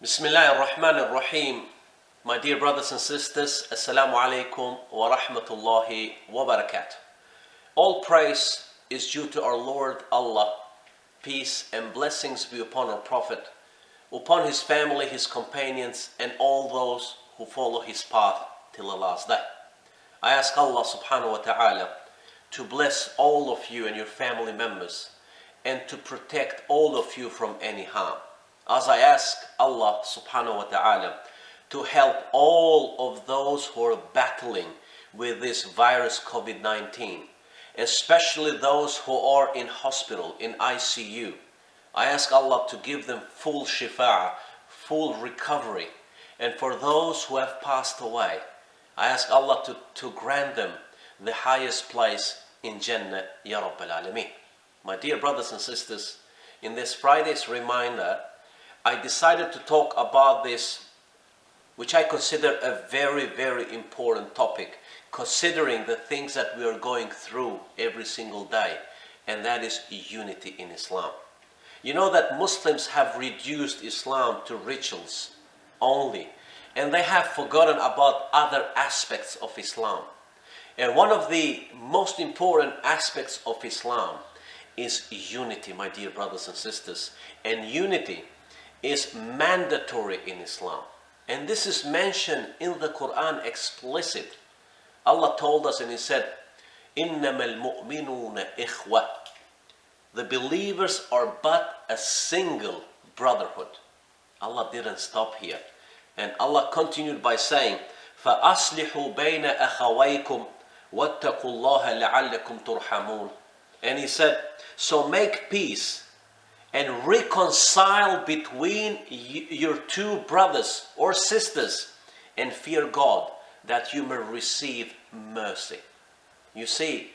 Bismillah ar-Rahman ar-Rahim. My dear brothers and sisters, Assalamu alaikum wa rahmatullahi wa barakatuh. All praise is due to our Lord Allah. Peace and blessings be upon our Prophet, upon his family, his companions, and all those who follow his path till the last day. I ask Allah subhanahu wa ta'ala to bless all of you and your family members and to protect all of you from any harm. As I ask Allah subhanahu wa ta'ala to help all of those who are battling with this virus COVID-19, especially those who are in hospital, in ICU. I ask Allah to give them full shifa, full recovery. And for those who have passed away, I ask Allah to grant them the highest place in Jannah, Ya Rabbil Alameen. My dear brothers and sisters, in this Friday's reminder, I decided to talk about this, which I consider a very, very important topic, considering the things that we are going through every single day, and that is unity in Islam. You know that Muslims have reduced Islam to rituals only, and they have forgotten about other aspects of Islam. And one of the most important aspects of Islam is unity, my dear brothers and sisters. And unity is mandatory in Islam. And this is mentioned in the Quran explicit. Allah told us and He said, إِنَّمَا الْمُؤْمِنُونَ إِخْوَةٌ. The believers are but a single brotherhood. Allah didn't stop here. And Allah continued by saying, فَأَصْلِحُوا بَيْنَ أَخَوَيْكُمْ وَاتَّقُوا اللَّهَ لَعَلَّكُمْ تُرْحَمُونَ. And He said, so make peace and reconcile between your two brothers or sisters and fear God that you may receive mercy. You see,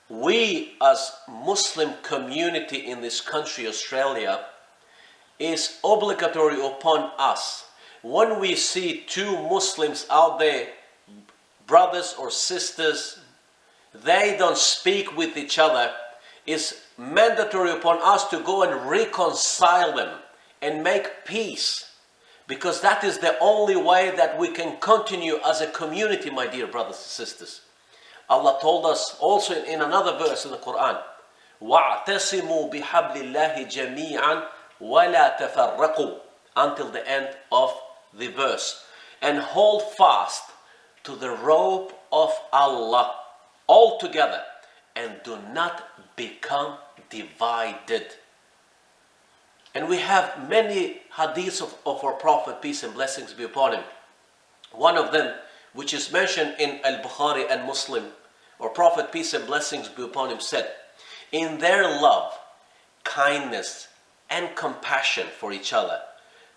we as Muslim community in this country, Australia, is obligatory upon us. When we see two Muslims out there, brothers or sisters, they don't speak with each other, it's mandatory upon us to go and reconcile them and make peace, because that is the only way that we can continue as a community, my dear brothers and sisters. Allah told us also in another verse in the Quran, وَاعْتَصِمُوا بِحَبْلِ اللَّهِ جَمِيعًا وَلَا تَفَرَّقُوا, until the end of the verse, and hold fast to the rope of Allah all together, and do not become divided. And we have many hadiths of our Prophet, peace and blessings be upon him. One of them, which is mentioned in Al-Bukhari and Muslim, our Prophet, peace and blessings be upon him, said, in their love, kindness, and compassion for each other,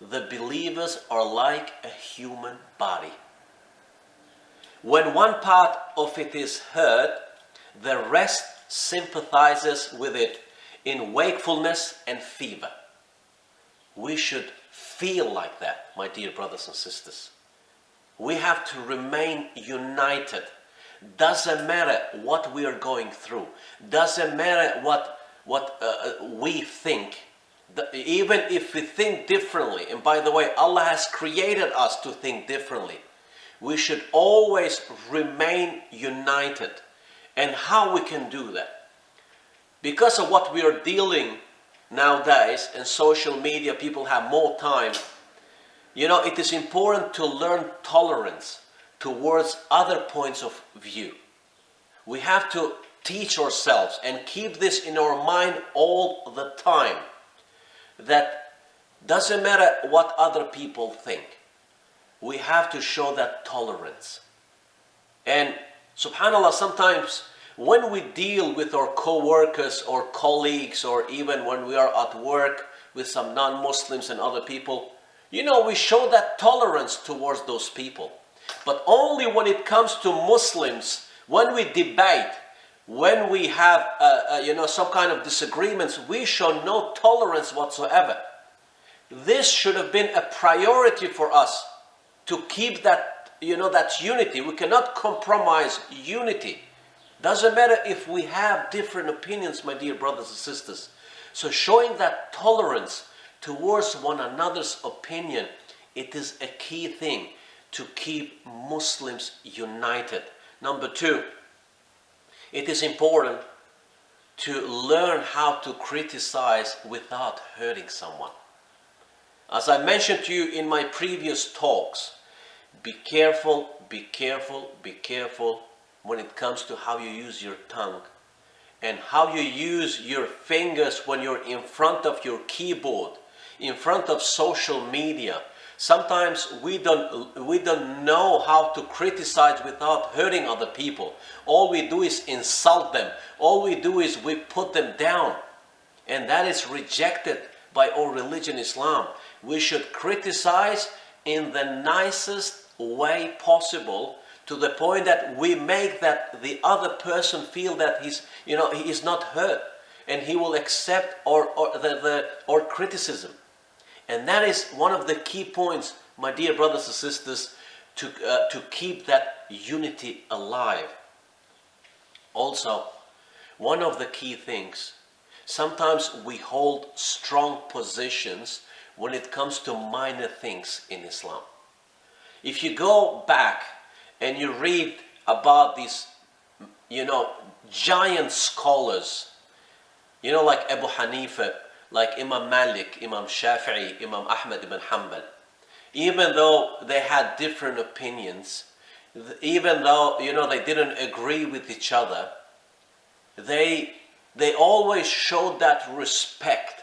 the believers are like a human body. When one part of it is hurt, the rest sympathizes with it in wakefulness and fever. We should feel like that, my dear brothers and sisters. We have to remain united. Doesn't matter what we are going through. Doesn't matter what we think. Even if we think differently, and by the way, Allah has created us to think differently, we should always remain united. And how we can do that? Because of what we are dealing nowadays, and social media, people have more time. You know, it is important to learn tolerance towards other points of view. We have to teach ourselves and keep this in our mind all the time, that doesn't matter what other people think. We have to show that tolerance. And subhanAllah, sometimes when we deal with our co-workers or colleagues, or even when we are at work with some non-Muslims and other people, you know, we show that tolerance towards those people. But only when it comes to Muslims, when we debate, when we have some kind of disagreements, we show no tolerance whatsoever. This should have been a priority for us to keep that, that unity. We cannot compromise unity. Doesn't matter if we have different opinions, my dear brothers and sisters. So showing that tolerance towards one another's opinion, it is a key thing to keep Muslims united. Number two, it is important to learn how to criticize without hurting someone. As I mentioned to you in my previous talks, be careful, be careful, be careful when it comes to how you use your tongue and how you use your fingers when you're in front of your keyboard, in front of social media. Sometimes we don't know how to criticize without hurting other people. All we do is insult them. All we do is we put them down. And that is rejected by our religion, Islam. We should criticize in the nicest way possible, to the point that we make that the other person feel that he is not hurt, and he will accept our criticism. And that is one of the key points, my dear brothers and sisters, to keep that unity alive. Also, one of the key things, sometimes we hold strong positions when it comes to minor things in Islam. If you go back and you read about these, giant scholars, like Abu Hanifa, like Imam Malik, Imam Shafi'i, Imam Ahmad ibn Hanbal, even though they had different opinions, even though, they didn't agree with each other, they always showed that respect.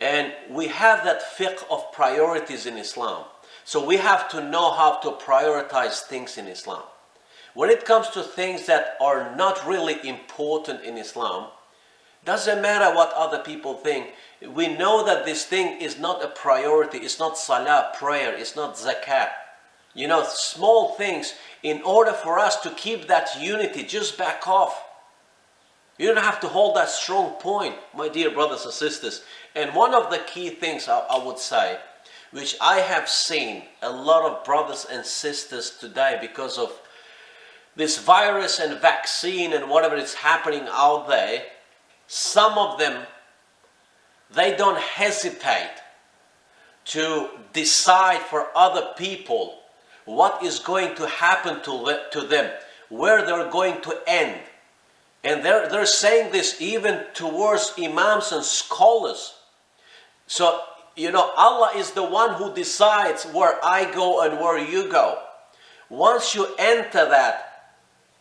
And we have that fiqh of priorities in Islam. So we have to know how to prioritize things in Islam. When it comes to things that are not really important in Islam, doesn't matter what other people think, we know that this thing is not a priority. It's not salah, prayer, it's not zakat. Small things. In order for us to keep that unity, just back off. You don't have to hold that strong point, my dear brothers and sisters. And one of the key things I would say, which I have seen a lot of brothers and sisters today because of this virus and vaccine and whatever is happening out there, some of them, they don't hesitate to decide for other people what is going to happen to them, where they're going to end. And they're saying this even towards imams and scholars. So, Allah is the one who decides where I go and where you go. Once you enter that,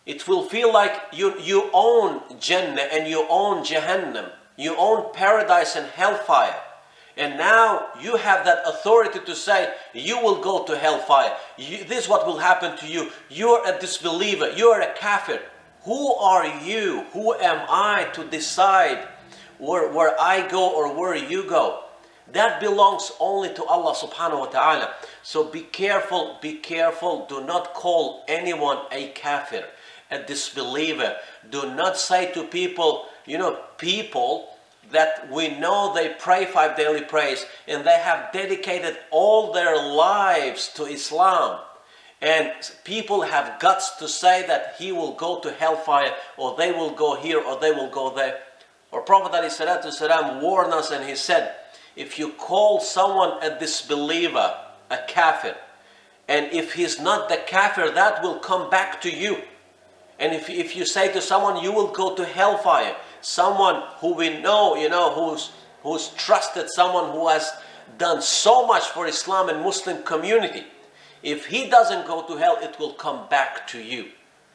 it will feel like you own Jannah and you own Jahannam. You own paradise and hellfire. And now you have that authority to say, you will go to hellfire. This is what will happen to you. You are a disbeliever. You are a kafir. Who are you? Who am I to decide where I go or where you go? That belongs only to Allah subhanahu wa ta'ala. So be careful, be careful. Do not call anyone a kafir, a disbeliever. Do not say to people, people that we know they pray 5 daily prayers and they have dedicated all their lives to Islam. And people have guts to say that he will go to hellfire, or they will go here, or they will go there. Our Prophet ﷺ warned us, and he said, if you call someone a disbeliever, a kafir, and if he's not the kafir, that will come back to you. And if you say to someone, you will go to hellfire, someone who we know, who's trusted, someone who has done so much for Islam and Muslim community, if he doesn't go to hell, it will come back to you.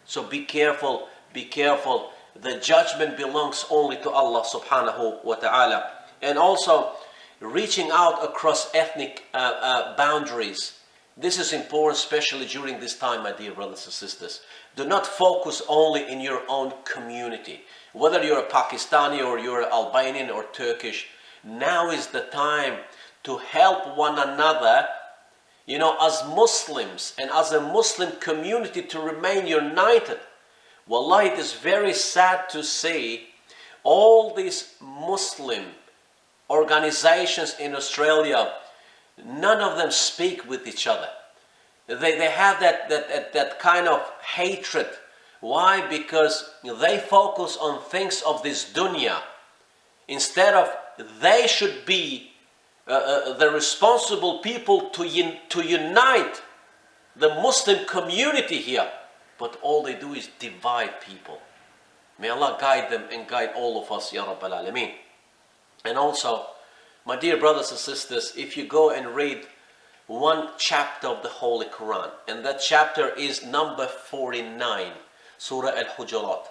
So be careful, be careful. The judgment belongs only to Allah subhanahu wa ta'ala. And also, reaching out across ethnic boundaries. This is important, especially during this time, my dear brothers and sisters. Do not focus only in your own community. Whether you're a Pakistani or you're Albanian or Turkish, now is the time to help one another, as Muslims and as a Muslim community, to remain united. Wallahi, it is very sad to see all these Muslim organizations in Australia, none of them speak with each other. They have that kind of hatred. Why? Because they focus on things of this dunya. Instead of, they should be the responsible people to unite the Muslim community here, but all they do is divide people. May Allah guide them and guide all of us, Ya Rabbal Alameen. And also, my dear brothers and sisters, if you go and read one chapter of the Holy Quran, and that chapter is number 49, Surah Al-Hujurat.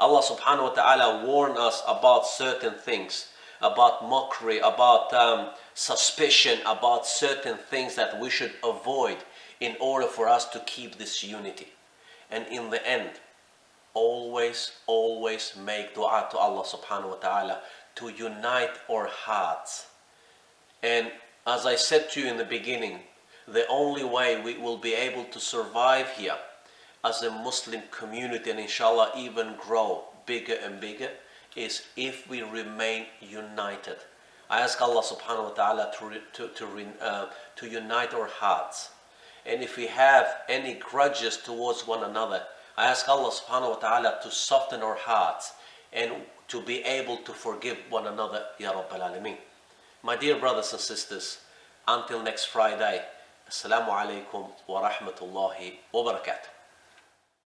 Allah subhanahu wa ta'ala warned us about certain things, about mockery, about suspicion, about certain things that we should avoid in order for us to keep this unity. And in the end, always make dua to Allah subhanahu wa ta'ala to unite our hearts. And as I said to you in the beginning, the only way we will be able to survive here as a Muslim community, and inshallah even grow bigger and bigger, is if we remain united. I ask Allah subhanahu wa ta'ala to unite our hearts. And if we have any grudges towards one another, I ask Allah subhanahu wa ta'ala to soften our hearts and to be able to forgive one another, Ya Rabbal Alameen. My dear brothers and sisters, until next Friday, Assalamu alaikum wa rahmatullahi wa barakatuh.